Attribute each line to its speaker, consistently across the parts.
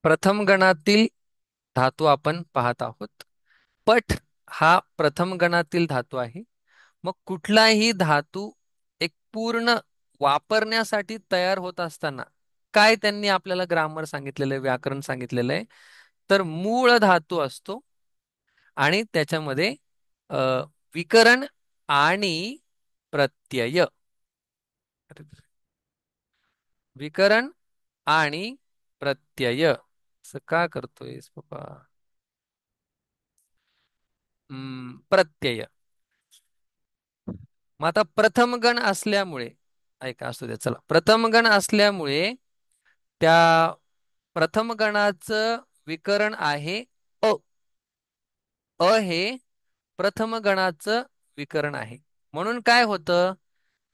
Speaker 1: प्रथम गणातील धातू आपण पाहत आहोत. पठ हा प्रथम गणातील धातू आहे. मग कुठलाही धातू एक पूर्ण वापरण्यासाठी तयार होत असताना काय त्यांनी आपल्याला ग्रामर सांगितलेलं आहे, व्याकरण सांगितलेलं आहे, तर मूळ धातू असतो आणि त्याच्यामध्ये अ, विकरण आणि प्रत्यय. विकरण आणि प्रत्यय. असं का करतोयस बाबा? प्रत्यय. मग आता प्रथम गण असल्यामुळे, ऐका असू द्या, चला, प्रथम गण असल्यामुळे त्या प्रथम गणाचं विकरण आहे अ. अ हे प्रथम गणाचं विकरण आहे. म्हणून काय होतं,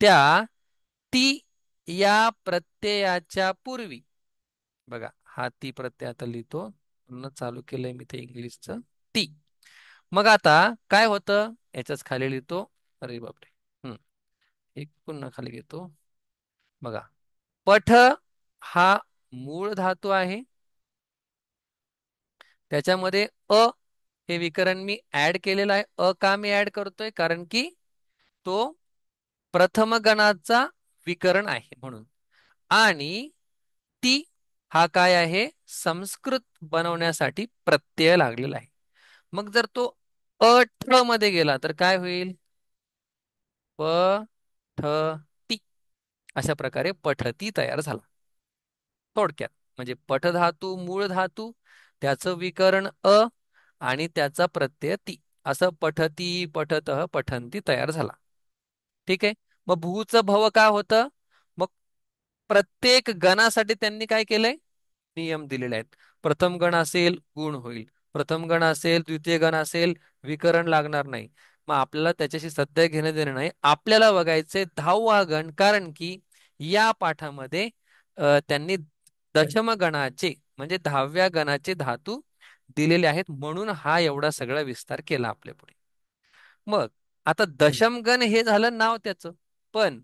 Speaker 1: त्या ती या प्रत्ययाच्या पूर्वी, बघा हा ती प्रत्यय आता लिहितो, पुन्हा चालू केलंय मी ते इंग्लिशचं ती. मग आता काय होतं, याच्याच खाली लिहितो. अरे बापरे. एक पुन्हा खाली घेतो. बघा, पठ हा मूळ धातू आहे. त्याच्यामध्ये अ हे विकरण मी ऍड केलेलं आहे. अ का मी ऍड करतोय, कारण की तो प्रथम गणाचा विकरण आहे म्हणून. आणि ती हा काय आहे, संस्कृत बनवण्यासाठी प्रत्यय लागलेला आहे. मग जर तो अ ठ मध्ये गेला तर काय होईल? प ठ ती. अशा प्रकारे पठती तयार झाला. थोडक्यात म्हणजे पठधातू मूळ धातू, त्याचं विकरण अ आणि त्याचा प्रत्यय ती, असं पठती पठतः पठंती तयार झाला. ठीक आहे. मग भूचं भव काय होतं? मग प्रत्येक गणासाठी त्यांनी काय केलंय, नियम दिलेले आहेत. प्रथम गण असेल गुण होईल, प्रथम गण असेल, द्वितीय गण असेल, विकरण लागणार नाही. मग आपल्याला त्याच्याशी सध्या घेणं देणं नाही. आपल्याला बघायचंय 10वा गण, कारण की या पाठामध्ये त्यांनी दशम गणाचे म्हणजे 10व्या गणाचे धातू दिलेले आहेत, म्हणून हा एवढा सगळा विस्तार केला आपल्या पुढे. मग आता दशमगण हे झालं नाव त्याचं, पण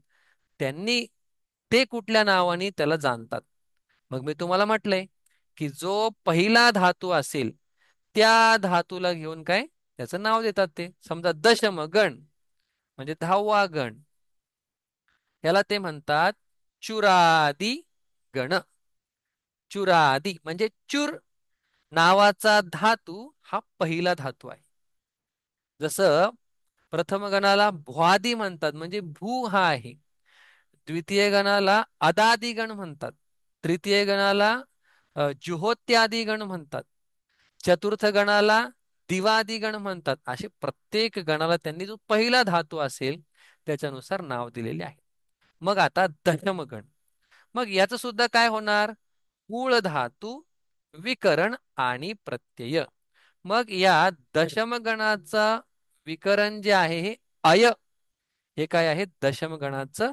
Speaker 1: त्यांनी ते कुठल्या नावाने त्याला जाणतात. मग मी तुम्हाला म्हटलंय की जो पहिला धातू असेल त्या धातूला घेऊन काय त्याचं नाव देतात. ते समजा दशम गण म्हणजे 10वा गण, याला ते म्हणतात चुरादी गण. चुरादी म्हणजे चुर नावाचा धातू हा पहिला धातू आहे. जसं प्रथम गणाला भ्वादी म्हणतात, म्हणजे भू हा आहे. द्वितीय गणाला अदादी गण म्हणतात. तृतीय गणाला जुहोत्यादी गण म्हणतात. चतुर्थ गणाला दिवादी गण म्हणतात. असे प्रत्येक गणाला त्यांनी जो पहिला धातू असेल त्याच्यानुसार नाव दिलेले आहे. मग आता दशमगण, मग याचं सुद्धा काय होणार, मूळ धातू, विकरण आणि प्रत्यय. मग या दशमगणाचा विकरण जे आहे हे अय, हे काय आहे, दशमगणाचं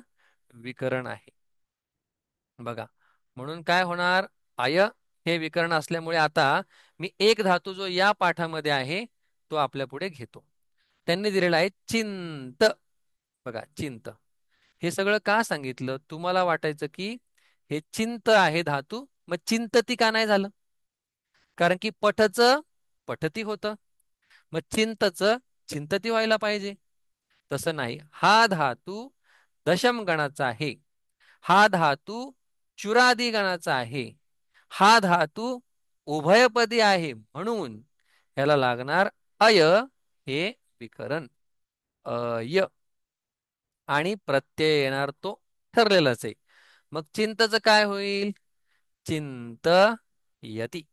Speaker 1: विकरण आहे. बघा, म्हणून काय होणार, अय हे विकरण असल्यामुळे आता मी एक धातू जो या पाठामध्ये आहे तो आपल्या पुढे घेतो. त्यांनी दिलेला आहे चिंत. बघा चिंत, हे सगळं का सांगितलं, तुम्हाला वाटायचं की हे चिंत आहे धातू, मग चिंतती का नाही झालं, कारण की पठच पठती होतं, मग चिंतच चिंतती व्हायला पाहिजे. तसं नाही, हा धातू दशम गणाचा आहे, हा धातू चुरादी गणाचा आहे, हा धातू उभयपदी आहे, म्हणून याला लागणार अय हे विकरण अय. आणि प्रत्यय येणार तो ठरलेलाच आहे. मग चिंतच काय होईल, चिंत यती.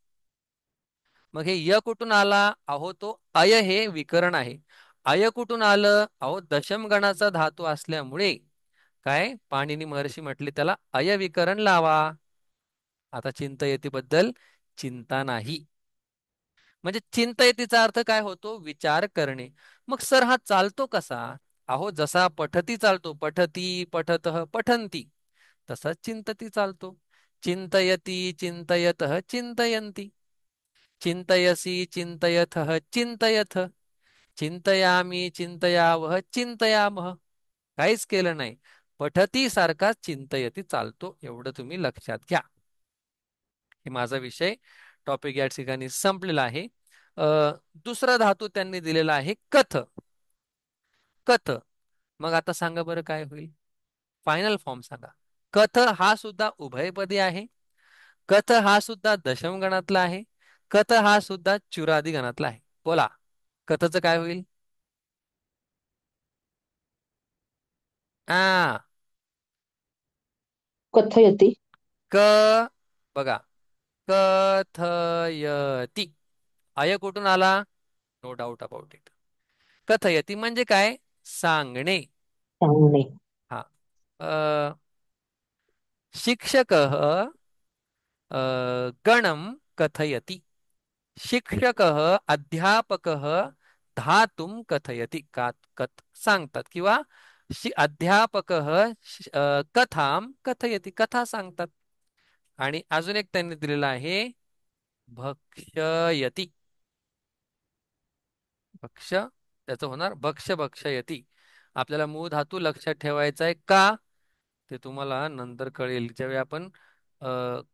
Speaker 1: मग हे य कुठून आला, अहो तो अय हे विकरण आहे. अय कुठून आलं, अहो दशम गणाचा धातू असल्यामुळे काय पाणिनी महर्षी म्हटले त्याला अय विकरण लावा. आता चिंतयतीबद्दल चिंता नाही. म्हणजे चिंतयतीचा अर्थ काय होतो, विचार करणे. मग सर हा चालतो कसा, अहो जसा पठती चालतो, पठती पठतः पठंती, तसाच चिंतती चालतो. चिंतयती चिंतयतः चिंतयन्ति, चिंतयसि चिंतयथः चिंतयथ, चिंतयामी चिंतयावह चिंतयामह. काहीच केलं नाही, पठती सारखा चिंतयती चालतो, एवढं तुम्ही लक्षात घ्या. हे माझा विषय टॉपिक या ठिकाणी संपलेला आहे. अ, दुसरा धातू त्यांनी दिलेला आहे कथ. कथ. मग आता सांगा बरं काय होईल? फायनल फॉर्म सांगा. कथ हा सुद्धा उभयपदी आहे. कथ हा सुद्धा दशम गणातला आहे. कथ हा सुद्धा चुरादी गणातला आहे. बोला, कथचं काय होईल? आ
Speaker 2: कथयति.
Speaker 1: क बघा, कथयती. अय कुठून आला? No doubt about it. कथयती म्हणजे काय? सांगणे.
Speaker 2: सांगणे.
Speaker 1: हा. शिक्षक गणम कथयति. शिक्षक अध्यापक धातुम कथयति. का कथ सांगतात किंवा अध्यापक कथाम कथयति, कथा सांगतात. आणि अजून एक त्यांनी दिलेला आहे भक्षयति. भक्ष त्याचं होणार भक्ष भक्षयति. आपल्याला मूळ धातू लक्षात ठेवायचा आहे का? ते तुम्हाला नंतर कळेल ज्यावेळी आपण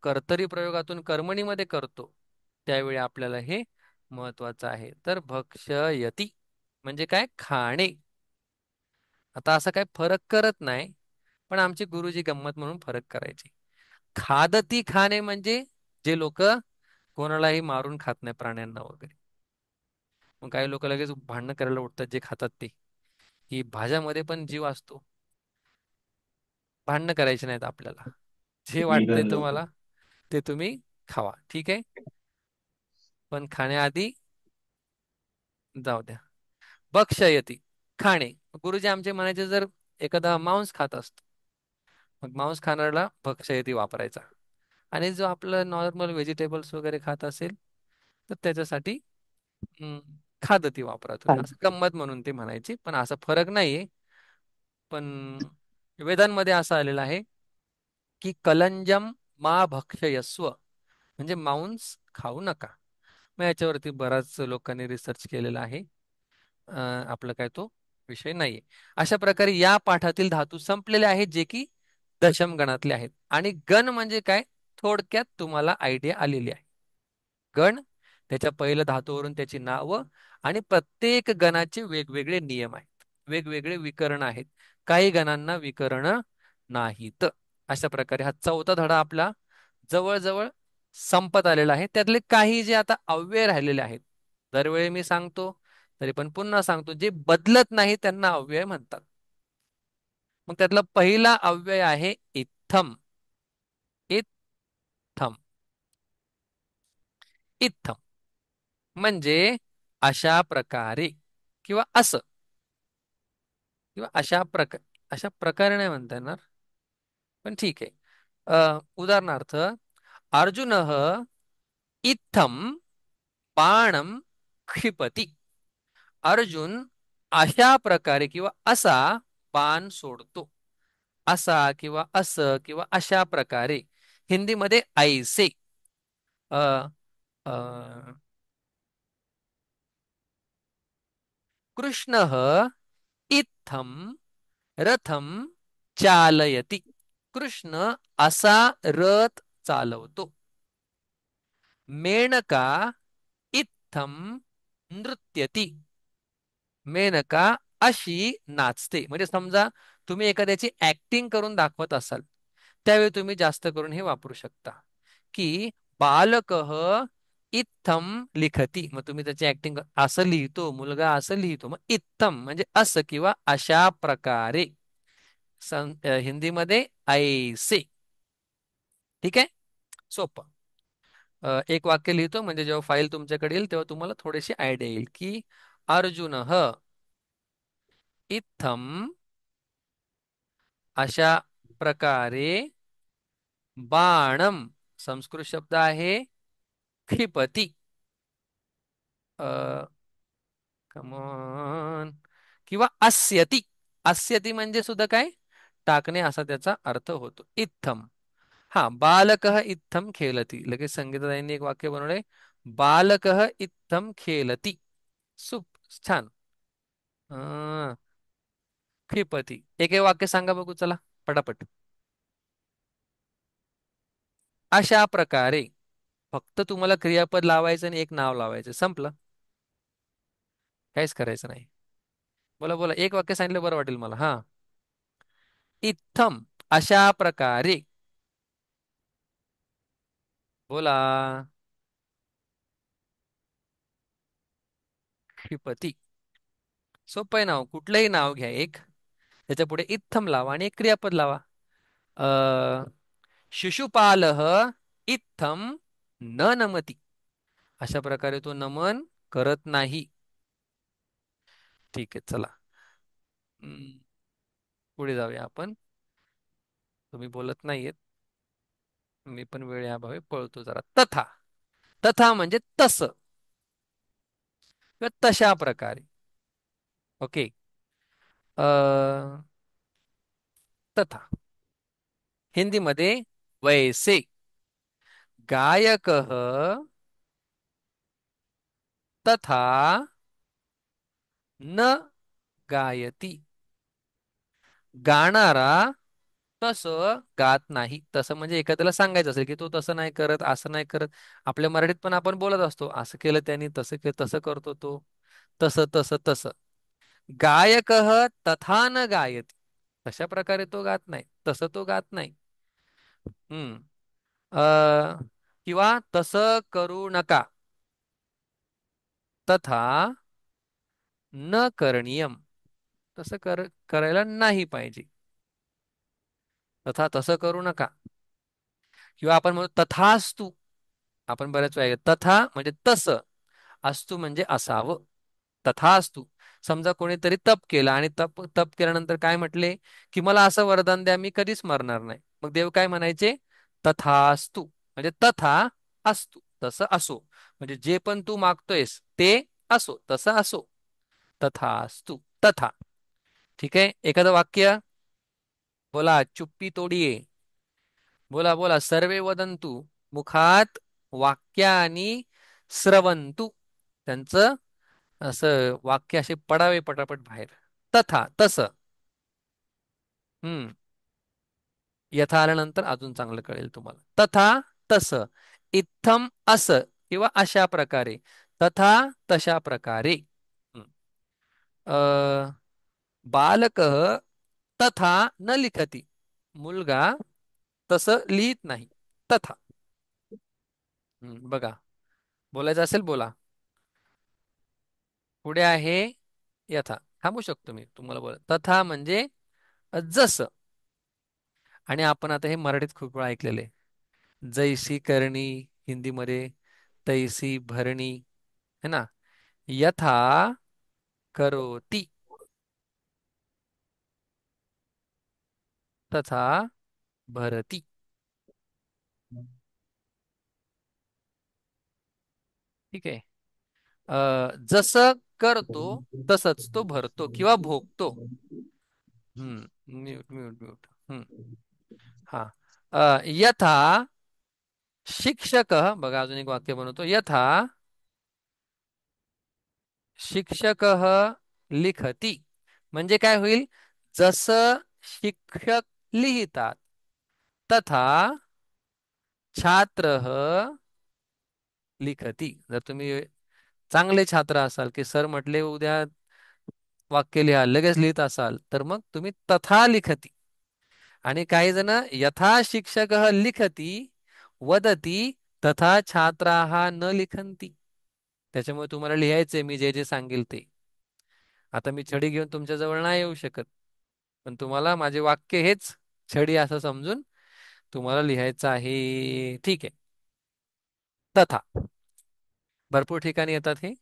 Speaker 1: कर्तरी प्रयोगातून कर्मणीमध्ये करतो, त्यावेळी आपल्याला हे महत्वाचं आहे. तर भक्षयति म्हणजे काय? खाणे. आता असं काय फरक करत नाही, पण आमचे गुरुजी गंमत म्हणून फरक करायचे. खादती खाणे म्हणजे जे लोक कोणालाही मारून खात नाही, प्राण्यांना वगैरे. मग काही लोक लगेच भांडणं करायला उठतात जे खातात ते, की भाज्यामध्ये पण जीव असतो. भांडणं करायचे नाहीत आपल्याला. जे वाटतंय
Speaker 2: निघन लोक.
Speaker 1: तुम्हाला ते तुम्ही खावा, ठीक आहे. पण खाण्याआधी जाऊ द्या. भक्षयती खाणे. गुरुजी आमचे म्हणायचे, जर एखादा मांस खात असतो, मग मांस खाणाऱ्याला भक्षयती वापरायचा. आणि जो आपलं नॉर्मल व्हेजिटेबल्स वगैरे खात असेल, तर त्याच्यासाठी हम्म, खादती वापरा तुम्ही,
Speaker 2: खान.
Speaker 1: असं गंमत म्हणून ते म्हणायचे. पण असा फरक नाहीये. पण वेदांमध्ये असं आलेलं आहे की कलंजम मा भक्षयस्व, म्हणजे मांस खाऊ नका. मग याच्यावरती बराच लोकांनी रिसर्च केलेला आहे. आपलं काय तो विषय नाहीये. अशा प्रकारे या पाठातील धातू संपलेले आहेत, जे की दशम गणातले आहेत. आणि गण म्हणजे काय, थोडक्यात तुम्हाला आयडिया आलेली आहे. गण, त्याच्या पहिल्या धातूवरून त्याची नावं, आणि प्रत्येक गणाचे वेगवेगळे नियम आहेत, वेगवेगळे विकरण आहेत. काही गणांना विकरण नाहीत. अशा प्रकारे हा चौथा धडा आपला जवळजवळ संपत आलेला आहे. त्यातले काही जे आता अव्यय राहिलेले आहेत, दरवेळी मी सांगतो तरी पण पुन्हा सांगतो, जे बदलत नाही त्यांना अव्यय म्हणतात. मग त्यातला पहिला अव्यय आहे इत्थम. इत्थम. इत्थम म्हणजे अशा प्रकारे किंवा असं, किंवा अशा प्रकारे नाही म्हणता येणार, पण ठीक आहे. उदाहरणार्थ, अर्जुन इत्थम बाणम क्षिपती. अर्जुन अशा प्रकारे किंवा असा बाण सोडतो. असा किंवा असं किंवा अशा प्रकारे. हिंदीमध्ये ऐसे. अ, अ, कृष्ण इत्थम रथम चालयति. कृष्ण असा रथ चालवतो. मेनका इत्थम नृत्यती. मेनका अशी नाचते. म्हणजे समजा तुम्ही एखाद्याची ऍक्टिंग करून दाखवत असाल, त्यावेळी तुम्ही जास्त करून हे वापरू शकता की बालक इत्थम लिखती. मग तुम्ही त्याची ऍक्टिंग असं लिहितो, मुलगा असं लिहितो, मग इत्थम म्हणजे असं किंवा अशा प्रकारे. हिंदीमध्ये ऐसे. ठीक आहे, सोपं. एक वाक्य लिहितो, म्हणजे जेव्हा फाईल तुमच्याकडे येईल तेव्हा तुम्हाला थोडीशी आयडिया येईल की अर्जुन इत्थम अशा प्रकारे बाणम, संस्कृत शब्द आहे क्षिपती. कमॉन. किंवा अस्यती. अस्यती म्हणजे सुद्धा काय, टाकणे असा त्याचा अर्थ होतो. इत्थम. हा, बालक इत्थम खेलती. लगेच संगीताताईंनी एक वाक्य बनवले, बालक इत्थम खेलती. सुप छान. अं, क्षिपती. एक एक वाक्य सांगा बघू, चला पटापट. अशा प्रकारे. फक्त तुम्हाला क्रियापद लावायचं आणि एक नाव लावायचं, संपलं. काहीच करायचं नाही. बोला बोला, एक वाक्य सांगितलं बरं वाटेल मला. हा. इत्थम, अशा प्रकारे. बोला. क्षिपती. सोपं आहे नाव, कुठलंही नाव घ्या एक, त्याच्या पुढे इत्थम लावा आणि एक क्रियापद लावा. अ शिशुपालः इत्थम न नमति. अशा प्रकारे तो नमन करत नाही. ठीक आहे, चला. हम्म, पुढे जाऊया आपण. तुम्ही बोलत नाहीयेत, मी पण वेळेअभावी पळतो जरा. तथा. तथा म्हणजे तसं किंवा तशा प्रकारे. ओके. अ तथा. हिंदीमध्ये वैसे. गायकः तथा न गायती. गाणारा तसं गात नाही. तसं म्हणजे एखाद्याला सांगायचं असेल की तो तसं नाही करत, असं नाही करत. आपल्या मराठीत पण आपण बोलत असतो, असं केलं त्यांनी, तसं केलं, तसं करतो तो, तसं तसं तसं. गायक तथा न गायती. तशा प्रकारे तो गात नाही, तसं तो गात नाही. हम्म. किंवा तसं करू नका. तथा न करणीयम. तसं करायला नाही पाहिजे. तथा तसं करू नका. किंवा आपण म्हणू तथास्तु. आपण बऱ्याच वेळा तथा म्हणजे तसं, अस्तु म्हणजे असावं. तथास्तु. समजा कोणीतरी तप केला आणि तप तप केल्यानंतर काय म्हटले, की मला असं वरदान द्या, मी कधीच मरणार नाही. मग देव काय म्हणायचे? तथास्तु. म्हणजे तथा अस्तु, तसं असो. म्हणजे जे पण तू मागतोयस ते असो, तसं असो. तथास्तु. तथा. ठीक आहे. एखादं वाक्य बोला. चुप्पी तोडिये. बोला बोला. सर्वे वदंतु. मुखात वाक्यानी स्रवंतु. त्यांचं असं वाक्य असे पडावे पटापट बाहेर. तथा तसं. हम्म. यथा आल्यानंतर अजून चांगलं कळेल तुम्हाला. तथा तसं. इत्थम असं किंवा अशा प्रकारे. तथा तशा प्रकारे. हम्म. बालक तथा न लिखती. मुलगा तसं लिहित नाही. तथा. बघा. बोलायचं असेल बोला. पुढे आहे यथा. थांबू शकतो मी तुम्हाला बोला. तथा म्हणजे जसं. आणि आपण आता हे मराठीत खूप वेळा ऐकलेले. जैसी करणी हिंदीमध्ये, तैसी भरणी, है ना. यथा करोती तथा भरती. ठीक आहे. जसं करतो तसंच तो भरतो किंवा भोगतो. Mute mute mute. हा. यथा शिक्षक. बघा, अजून एक वाक्य बनवतो. यथा शिक्षक लिखती. म्हणजे काय होईल? जसं शिक्षक लिहितात, तथा छात्र लिखती. जर तुम्ही चांगले छात्र असाल, की सर म्हटले उद्या वाक्य लिहा, लगेच लिहित असाल, तर मग तुम्ही तथा लिखती. आणि काही जण यथा शिक्षक लिखती वदती तथा छात्राः न लिखन्ति. त्याच्यामुळे तुम्हाला लिहायचंय मी जे जे सांगेल ते. आता मी छडी घेऊन तुमच्या जवळ नाही येऊ शकत, पण तुम्हाला माझे वाक्य हेच छडी असं समजून तुम्हाला लिहायचं आहे. ठीक आहे. तथा. भरपूर ठिकाणी येतात हे.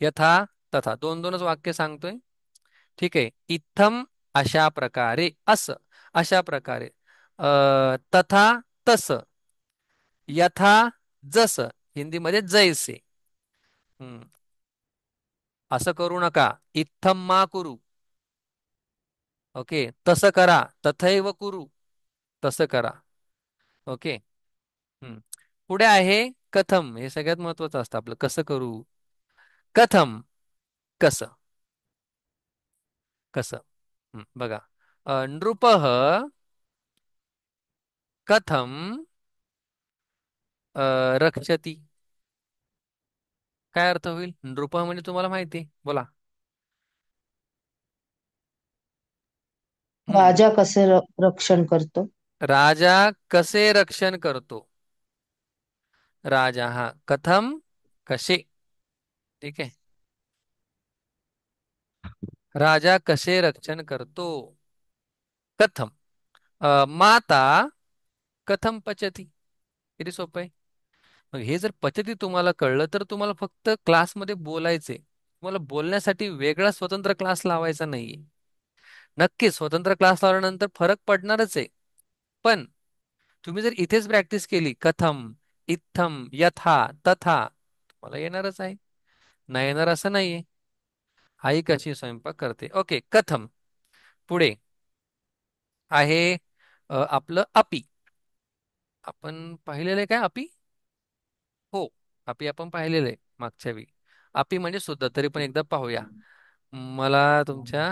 Speaker 1: यथा तथा दोन दोनच वाक्य सांगतोय. ठीक आहे. इत्थम अशा प्रकारे, असं अशा प्रकारे. तथा तसं. यथा जसं. हिंदीमध्ये जैसे. हम्म. असं करू नका. इत्थम मा कुरु. ओके. तसं करा. तथैव कुरु. तसं करा. ओके. हम्म. पुढे आहे कथम. हे सगळ्यात महत्वाचं असतं आपलं. कसं करू. कथम. कसं. कसं. बघा. नृपः कथम रक्षती काय अर्थ होईल? नृप म्हणजे तुम्हाला माहिती आहे. बोला. हम्म.
Speaker 2: राजा कसे रक्षण करतो?
Speaker 1: राजा कसे रक्षण करतो? राजा, हा, कथम, कसे. ठीक आहे. राजा कसे रक्षण करतो? कथम. माता कथम पचती. किती सोपं आहे. मग हे जर पचती तुम्हाला कळलं तर तुम्हाला फक्त क्लासमध्ये बोलायचे, तुम्हाला बोलण्यासाठी वेगळा स्वतंत्र क्लास लावायचा नाहीये. नक्कीच स्वतंत्र क्लास लावल्यानंतर फरक पडणारच आहे. पण तुम्ही जर इथेच प्रॅक्टिस केली, कथम, इत्थम, यथा, तथा, तुम्हाला येणारच आहे. नाही येणार असं नाहीये. आई कशी स्वयंपाक करते. ओके, कथम. पुढे आहे आपलं अपी. आपण पाहिलेलं आहे काय अपी? हो, अपी आपण पाहिलेलं आहे मागच्या वेळी. अपी म्हणजे सुद्धा, तरी पण एकदा पाहूया. मला तुमच्या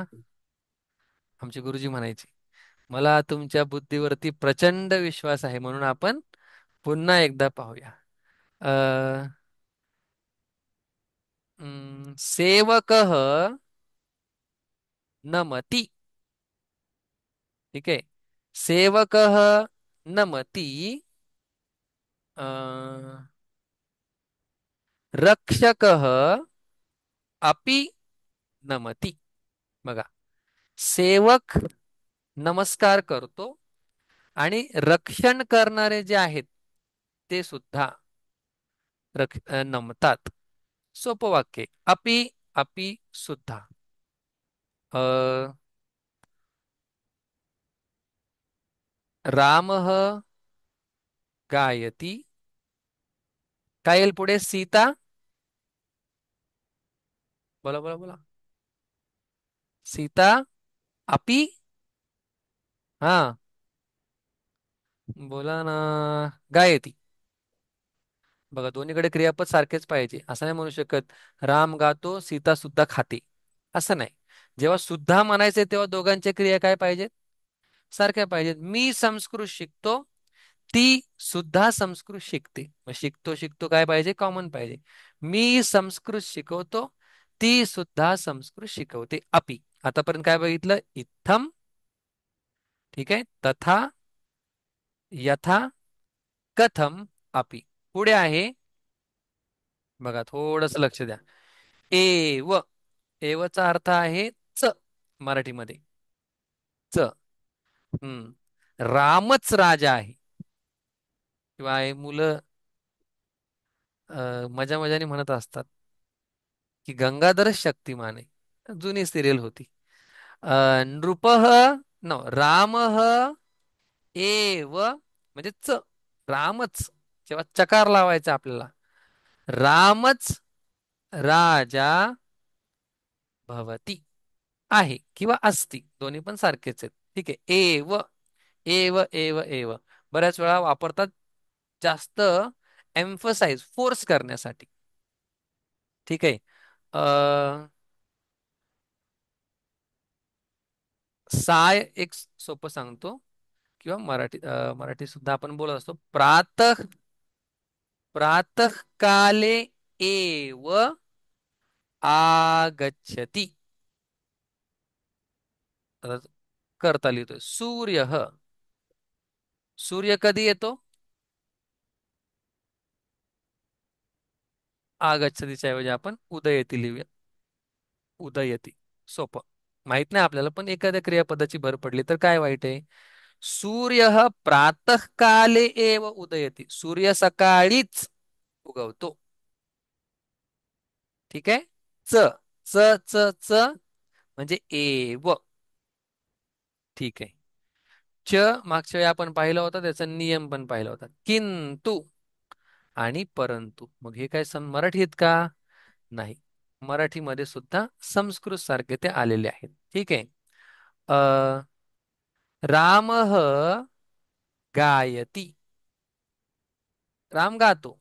Speaker 1: आमचे गुरुजी म्हणायचे, मला तुमच्या बुद्धीवरती प्रचंड विश्वास आहे, म्हणून आपण पुन्हा एकदा पाहूया. अ सेवक नमती. ठीक आहे. सेवक नमती. अ, रक्षक अपि नमती. बघा, सेवक नमस्कार करतो आणि रक्षण करणारे जे आहेत ते सुद्धा नमतात. सोपं वाक्य आहे. अपि, अपि सुद्धा. अ, रामः गायती. काय येईल पुढे? सीता. बोला बोला बोला. सीता अपि. हा, बोला ना. गायती. बघा, दोन्हीकडे क्रियापद सारखेच पाहिजे असं नाही म्हणू शकत. राम गातो, सीता सुद्धा खाते, असं नाही. जेव्हा सुद्धा म्हणायचे तेव्हा दोघांच्या क्रिया काय पाहिजेत? सारख्या पाहिजेत. मी संस्कृत शिकतो, ती सुद्धा संस्कृत शिकते. मग शिकतो शिकतो काय पाहिजे? कॉमन पाहिजे. मी संस्कृत शिकवतो, ती सुद्धा संस्कृत शिकवते. अपि. आतापर्यंत काय बघितलं? इत्थम. ठीक आहे. तथा, यथा, कथम, अपि. पुढे आहे, बघा थोडस लक्ष द्या. एव. एवचा अर्थ आहे च मराठीमध्ये. च. हम्म. रामच राजा आहे. किंवा हे मुलं मजा मजाने म्हणत असतात की गंगाधरच शक्तिमान आहे. जुनी सिरियल होती. नृपः, न रामः एव म्हणजे च, रामच. जेव्हा चकार लावायचा आपल्याला, रामच राजा भवती आहे किंवा असती, दोन्ही पण सारखेच आहेत. ठीक आहे. एव, एव, एव, एव बऱ्याच वेळा वापरतात जास्त एम्फसाइज, फोर्स करण्यासाठी. ठीक आहे. साय एक सोपं सांगतो, किंवा मराठी सुद्धा आपण बोलत असतो. प्रातः काले एव आगच्छति. आता करता लिहितोय सूर्य. सूर्य कधी येतो? आगच्छतीच्या ऐवजी आपण उदयती लिहूया. उदयती. सोपं. माहित नाही आपल्याला, पण एखाद्या क्रियापदाची भर पडली तर काय वाईट आहे? सूर्य प्रातःकाले एव उदयती. सूर्य सकाळीच उगवतो. ठीक आहे. च, च, च, च म्हणजे एव. ठीक आहे. च मागच्या वेळी आपण पाहिला होता, त्याचा नियम पण पाहिला होता. किंतु आणि परंतु. मग हे काय मराठीत का? नाही. मराठीमध्ये सुद्धा संस्कृत सारखे ते आलेले आहेत. ठीक आहे. अ रामः गायती. राम गातो.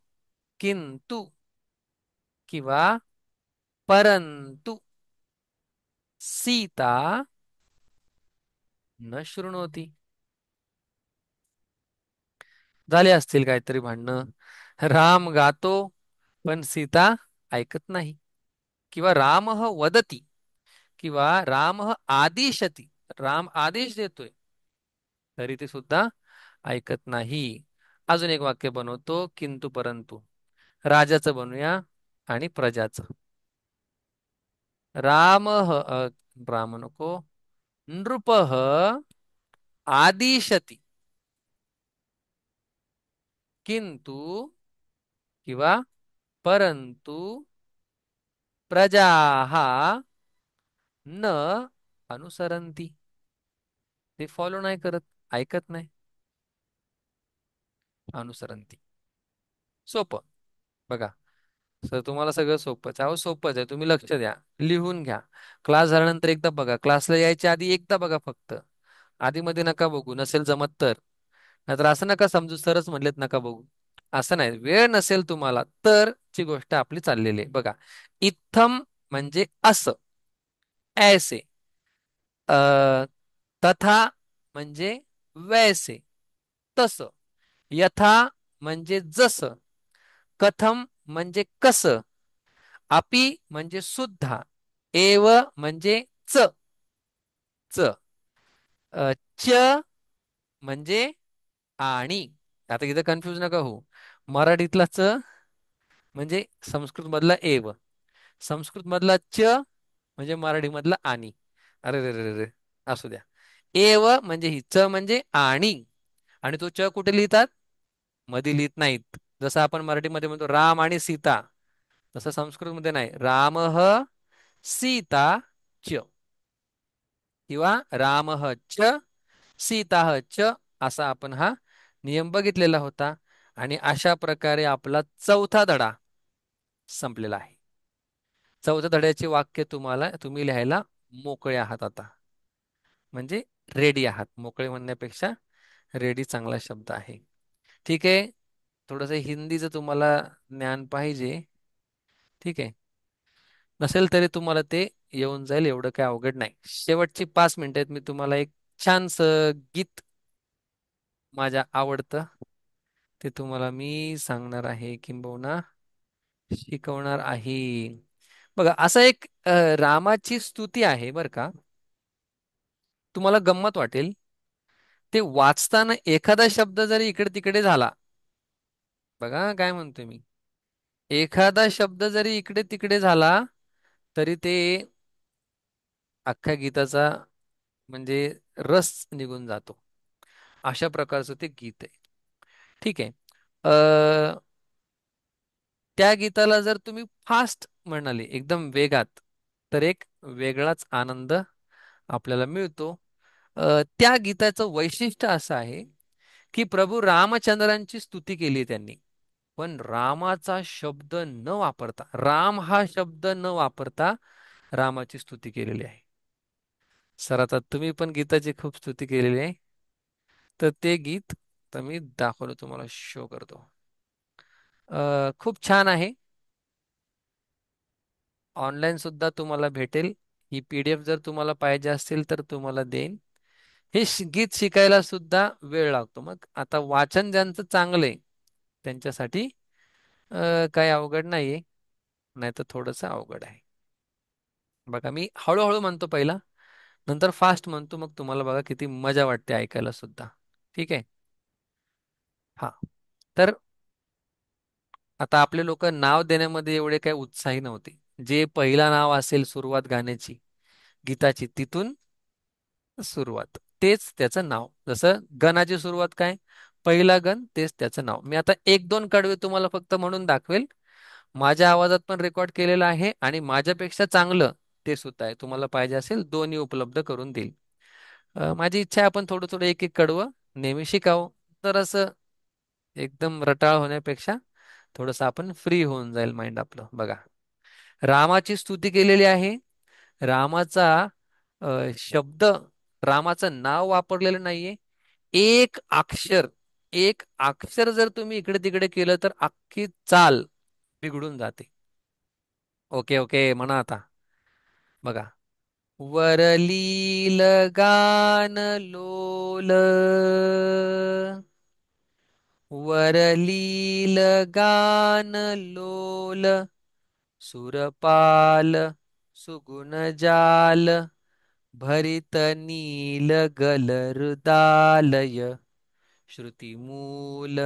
Speaker 1: किंतु किंवा परंतु सीता न शृणोती. झाले असतील काहीतरी भांडणं, राम गातो पण सीता ऐकत नाही, किंवा राम वदती, किंवा राम आदिशती, राम आदेश देतोय तरी ते सुद्धा ऐकत नाही. अजून एक वाक्य बनवतो, किंतु परंतु. राजाचं बनवूया आणि प्रजाचं. राम राम नको, नृप आदिशती, किंतु किंवा परंतु प्रजा न अनुसरंती, ते फॉलो नाही करत, ऐकत नाही. अनुसरंती सोपं. बघा सर, तुम्हाला सगळं सोपंच आहे. अहो सोपंच आहे, तुम्ही लक्ष द्या, लिहून घ्या. क्लास झाल्यानंतर एकदा बघा, क्लासला यायच्या आधी एकदा बघा फक्त. आधी मध्ये नका बघू, नसेल जमत तर. नाहीतर असं नका समजू सरच म्हणलेत नका बघू. असं नाही, वेळ नसेल तुम्हाला तर ची गोष्ट आपली चाललेली आहे. बघा, इत्थम म्हणजे असं, ऐसे, अ, तथा म्हणजे वैसे, तसं, यथा म्हणजे जसं, कथम म्हणजे कसं, अपि म्हणजे सुद्धा, एव म्हणजे च, च, च म्हणजे आणि. आता इथं कन्फ्युज नका हो. मराठीतला च म्हणजे संस्कृत मधला एव, संस्कृत मधला च म्हणजे मराठी मधला आणि. अरे रे रे रे, असू द्या. एव म्हणजे ही, च म्हणजे आणि. आणि तो च कुठे लिहितात? मध्ये लिहित नाहीत. जसं आपण मराठीमध्ये म्हणतो राम आणि सीता, तसं संस्कृतमध्ये नाही. राम सीता च, किंवा राम च सीता च, असा आपण हा नियम बघितलेला होता. आणि अशा प्रकारे आपला चौथा धडा संपलेला आहे. चौथ्या धड्याचे वाक्य तुम्ही लिहायला मोकळे आहात आता. म्हणजे रेडी आहात. मोकळे म्हणण्यापेक्षा रेडी चांगला शब्द आहे. ठीक आहे. थोडस हिंदीचं तुम्हाला ज्ञान पाहिजे. ठीक आहे. नसेल तरी तुम्हाला ते येऊन जाईल, एवढं काय अवघड नाही. शेवटची 5 मिनिटं आहेत, मी तुम्हाला एक छानस गीत माझ्या आवडतं ते तुम्हाला मी सांगणार आहे, किंबहुना शिकवणार आहे. बघा, असं एक रामाची स्तुती आहे बरं का. तुम्हाला गंमत वाटेल. ते वाचताना एखादा शब्द जरी इकडे तिकडे झाला, बघा काय म्हणतोय मी, एखादा शब्द जरी इकडे तिकडे झाला तरी ते अख्ख्या गीताचा म्हणजे रस निघून जातो. अशा प्रकारचं ते गीत आहे. ठीक आहे. अ त्या गीताला जर तुम्ही फास्ट म्हणाले, एकदम वेगात, तर एक वेगळाच आनंद आपल्याला मिळतो. त्या गीताचं वैशिष्ट्य असं आहे की प्रभू रामचंद्रांची स्तुती केली आहे त्यांनी, पण रामाचा शब्द न वापरता, राम हा शब्द न वापरता रामाची स्तुती केलेली आहे. सर आता तुम्ही पण गीताची खूप स्तुती केलेली आहे, तर ते गीत तर मी दाखवलं तुम्हाला, शो करतो. खूप छान आहे. ऑनलाईन सुद्धा तुम्हाला भेटेल. ही पीडीएफ जर तुम्हाला पाहिजे असेल तर तुम्हाला देईन. हे गीत शिकायला सुद्धा वेळ लागतो. मग आता वाचन ज्यांचं चांगलं आहे त्यांच्यासाठी काही अवघड नाहीये, नाही तर थोडंसं अवघड आहे. बघा, मी हळूहळू म्हणतो पहिला, नंतर फास्ट म्हणतो, मग तुम्हाला बघा किती मजा वाटते ऐकायला सुद्धा. ठीक आहे. हा, तर आता आपले लोक नाव देण्यामध्ये एवढे काही उत्साही नव्हते. जे पहिला नाव असेल सुरुवात गाण्याची, गीताची, तिथून सुरुवात, तेच त्याचं नाव. जसं गणाची सुरुवात काय, पहिला गण, तेच त्याचं नाव. मी आता एक दोन कडवे तुम्हाला फक्त म्हणून दाखवेल. माझ्या आवाजात पण रेकॉर्ड केलेलं आहे आणि माझ्यापेक्षा चांगलं ते सुद्धा आहे. तुम्हाला पाहिजे असेल दोन्ही उपलब्ध करून देईल. माझी इच्छा आहे आपण थोडं थोडं एक एक कडवं नेहमी शिकावं. तर असं एकदम रटाळ होण्यापेक्षा थोडस आपण फ्री होऊन जाईल माइंड आपलं. बघा, रामाची स्तुती केलेली आहे. रामाचा शब्द, रामाचं नाव वापरलेलं नाहीये. एक अक्षर, एक अक्षर जर तुम्ही इकडे तिकडे केलं तर अख्खी चाल बिघडून जाते. ओके ओके म्हणा आता. बघा, वरलील गान लोल, वरलील गान लोल सुरपाल सुगुणजाल भरित नील गलरुदालय श्रुतिमूल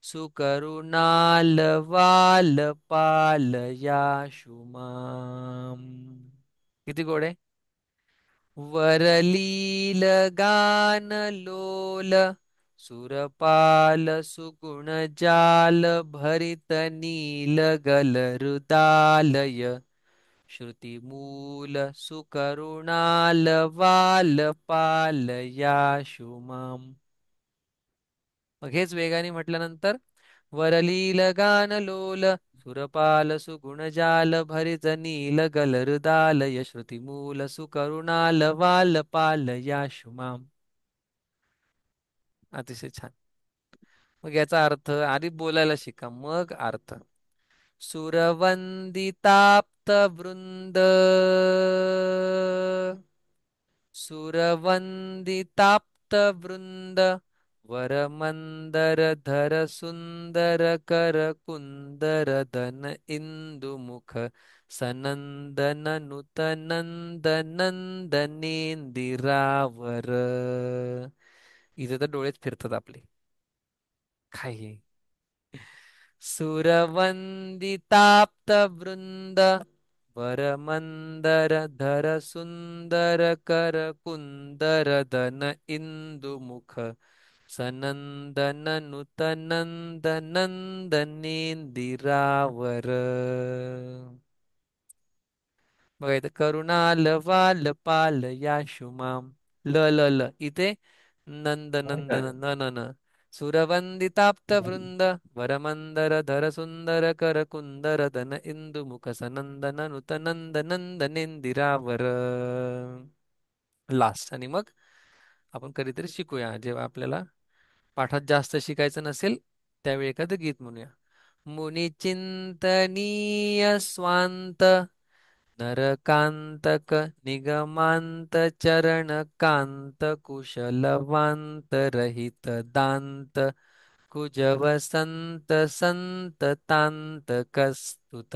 Speaker 1: सुकरुणाल वाल पालयाशु माम्. किती गोड आहे. वरलील गान लोल सुरपाल सुगुणजाल भरित नील गलरुदालय श्रुतिमूल सुकरुणाल वाल पालयाशु माम्. मग हेच वेगाने म्हटल्यानंतर वरलील गान लोल सुरपाल सुगुणजाल भरित नील गलरुदालय श्रुतिमूल सुकरुणाल वाल पालयाशु माम्. अतिशय छान. मग याचा अर्थ आधी बोलायला शिका मग अर्थ. सुरवंदिताप्त वृंद सुरवंदिताप्तवृन्द वरमंदर धर सुंदर कर कुंदर दन इंदुमुख सनंदन नुत नंद नंदनेंदिरावर. इथे तर डोळेच फिरतात आपले. काय हे? सुरवंदिताप्तवृंद वरमंदर धर सुंदर कर कुंदर दन इंदुमुख सनंदन नुत नंद नंदनेंदिरावर. बघा इथे करुणाल वाल पाल या शुमाम ल ल ल इथे नंद नंद न न न सुरवंदिताप्त वृंद वरमंदर धर सुंदर कर कुंदर दन इंदु मुख सनंदन नुत नंद नंदनेंदिरावर. लास्ट आणि मग आपण कधीतरी शिकूया जेव्हा आपल्याला पाठात जास्त शिकायचं नसेल त्यावेळी एखादं गीत म्हणूया. मुनी चिंतनीय स्वांत नरकांतक निगमांत चरण कांत कुशलवांत रहित दांत कुजवसंत संत तांत कस्तुत.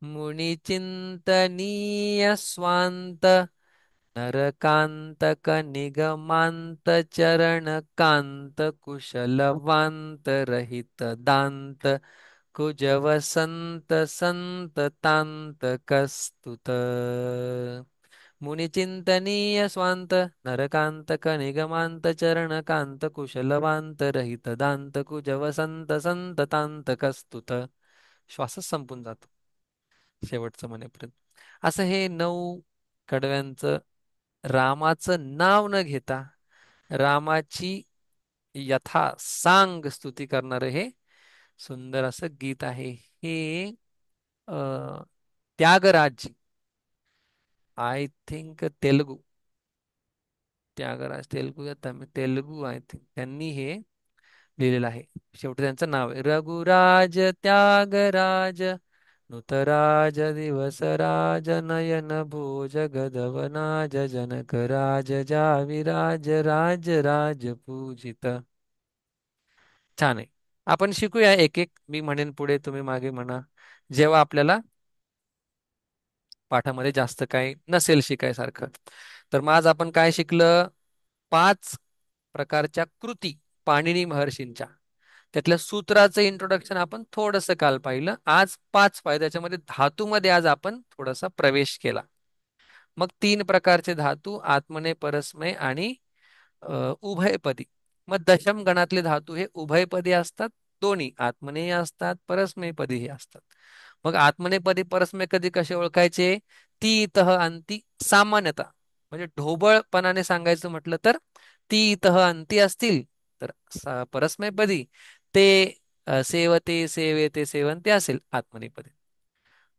Speaker 1: मुनी चिंतनीय स्वांत नरकांतक निगमांत चरण कांत कुशलवांत रहित दांत कुजवसंत संत तांत कस्तुत. मुनिचिंतनीय स्वांत नरकांतक निगमांत चरण कांत कुशलवांत रहित दांत कुजवसंत संत तांत कस्तुत. श्वासच संपून जातो शेवटचं म्हणेपर्यंत. असं हे 9 कडव्यांचं रामाचं नाव न घेता रामाची यथा सांग स्तुती करणारं हे सुंदर असं गीत आहे. हे अ, त्यागराज, आय थिंक तेलुगू, त्यागराज तेलुगू या तमिळ तेलुगू आय थिंक त्यांनी हे लिहिलेलं आहे. शेवटी त्यांचं नाव आहे रघुराज त्यागराज नूतराज दिवसराज नयन भोज गदवनाज जनक राज जाविराज राज राज पूजित. छान आहे. आपण शिकूया एक एक. मी म्हणेन पुढे तुम्ही मागे म्हणा जेव्हा आपल्याला पाठामध्ये जास्त काही नसेल शिकायसारखं. तर मग आज आपण काय शिकलं? 5 प्रकारच्या कृती पाणिनी महर्षींच्या. त्यातल्या सूत्राचं इंट्रोडक्शन आपण थोडंसं काल पाहिलं. आज 5 पाहिजे त्याच्यामध्ये धातूमध्ये आज आपण थोडासा प्रवेश केला. मग 3 प्रकारचे धातू आत्मने परस्मय आणि उभयपदी. मग दशम गणातले धातू हे उभयपदी असतात. दोन्ही आत्मनेय असतात परस्मैपदीही असतात. मग आत्मनेपदी परस्मै कधी कसे ओळखायचे? ती तह अंती सामान्यतः म्हणजे ढोबळपणाने सांगायचं म्हटलं तर ती तह अंती असतील तर परस्मैपदी ते सेवते सेवेते सेवंते असेल आत्मनेपदी.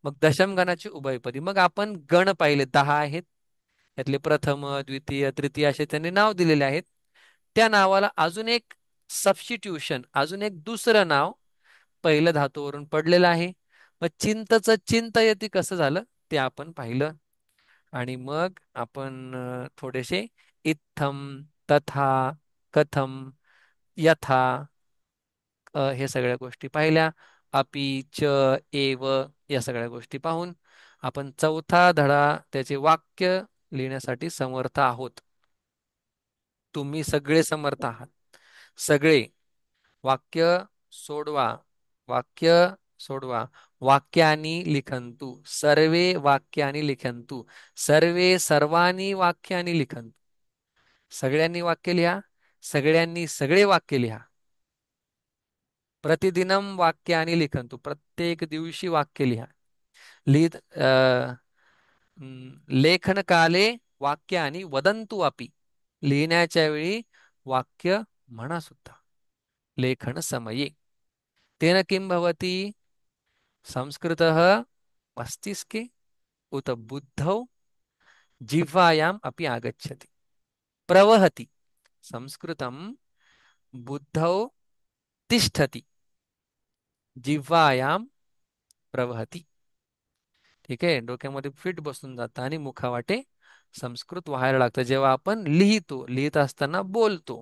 Speaker 1: मग दशम गणाची उभयपदी. मग आपण गण पाहिले 10 आहेत. त्यातले प्रथम द्वितीय तृतीय असे त्यांनी नाव दिलेले आहेत. त्या नावाला अजून एक सबस्टिट्यूशन अजून एक दुसरं नाव पहिलं धातूवरून पडलेलं आहे. मग चिंतचं चिंतयती कसं झालं ते आपण पाहिलं. आणि मग आपण थोडेसे इत्थम तथा कथम, यथा, हे सगळ्या गोष्टी पाहिल्या. अपि, च, एव या सगळ्या गोष्टी पाहून आपण चौथा धडा त्याचे वाक्य लिहिण्यासाठी समर्थ आहोत. तुम्ही सगळे समर्थ आहात. सगळे वाक्य सोडवा, वाक्य सोडवा. वाक्यानी लिखन्तु, सर्वे वाक्यानी लिखन्तु, सर्वे सर्वांनी वाक्यानी लिखन्तु. सगळ्यांनी वाक्य लिहा, सगळ्यांनी सगळे वाक्य लिहा. प्रतिदिनम वाक्यानि लिखन्तु, प्रत्येक दिवशी वाक्य लिहा. लिहित लेखनकाले वाक्यानि वदन्तु अपि, लिहिण्याच्या वेळी वाक्य म्हणा सुद्धा. लेखन समये तेन किं भवति, संस्कृतः मस्तिष्के उत बुद्धौ जिह्वायाम् अपि आगच्छति, प्रवहति. संस्कृतं बुद्धौ तिष्ठति, जिह्वायाम प्रवहती. ठीक आहे, डोक्यामध्ये फिट बसून जातं आणि मुखावाटे संस्कृत व्हायला लागतं जेव्हा आपण लिहितो, लिहित असताना बोलतो.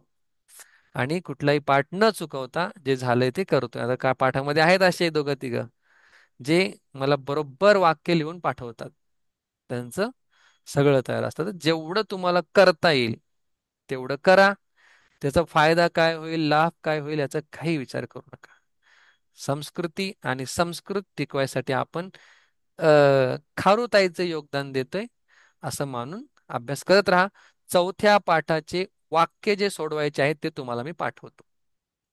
Speaker 1: आणि कुठलाही पाठ न चुकवता जे झालंय ते करतोय. आता का पाठामध्ये आहेत असे दोघं तिघं जे मला बरोबर वाक्य लिहून पाठवतात. त्यांचं सगळं तयार असतं. तर जेवढं तुम्हाला करता येईल तेवढं करा. त्याचा फायदा काय होईल, लाभ काय होईल याचा काही विचार करू नका. संस्कृती आणि संस्कृत टिकवायसाठी आपण खारुताईचं योगदान देतोय असं मानून अभ्यास करत राहा. चौथ्या पाठाचे वाक्य जे सोडवायचे आहेत ते तुम्हाला मी पाठवतो.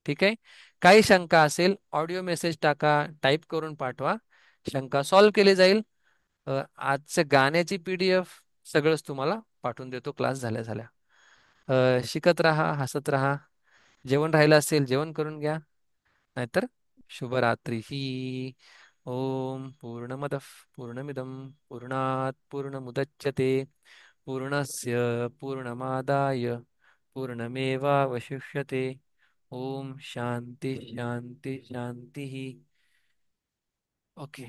Speaker 1: ठीक आहे. काही शंका असेल ऑडिओ मेसेज टाका, टाईप करून पाठवा. शंका सॉल्व्ह केली जाईल. आजच्या गाण्याची PDF सगळंच तुम्हाला पाठवून देतो क्लास झाल्या झाल्या. शिकत राहा, हसत राहा. जेवण राहिलं असेल जेवण करून घ्या, नाहीतर शुभरात्री ही. ओम पूर्णमदः पूर्णमिदं पूर्णात् पूर्णमुदच्यते पूर्णस्य पूर्णमादाय पूर्णमेवावशिष्यते. ओम शांती शांती शांती. ओके.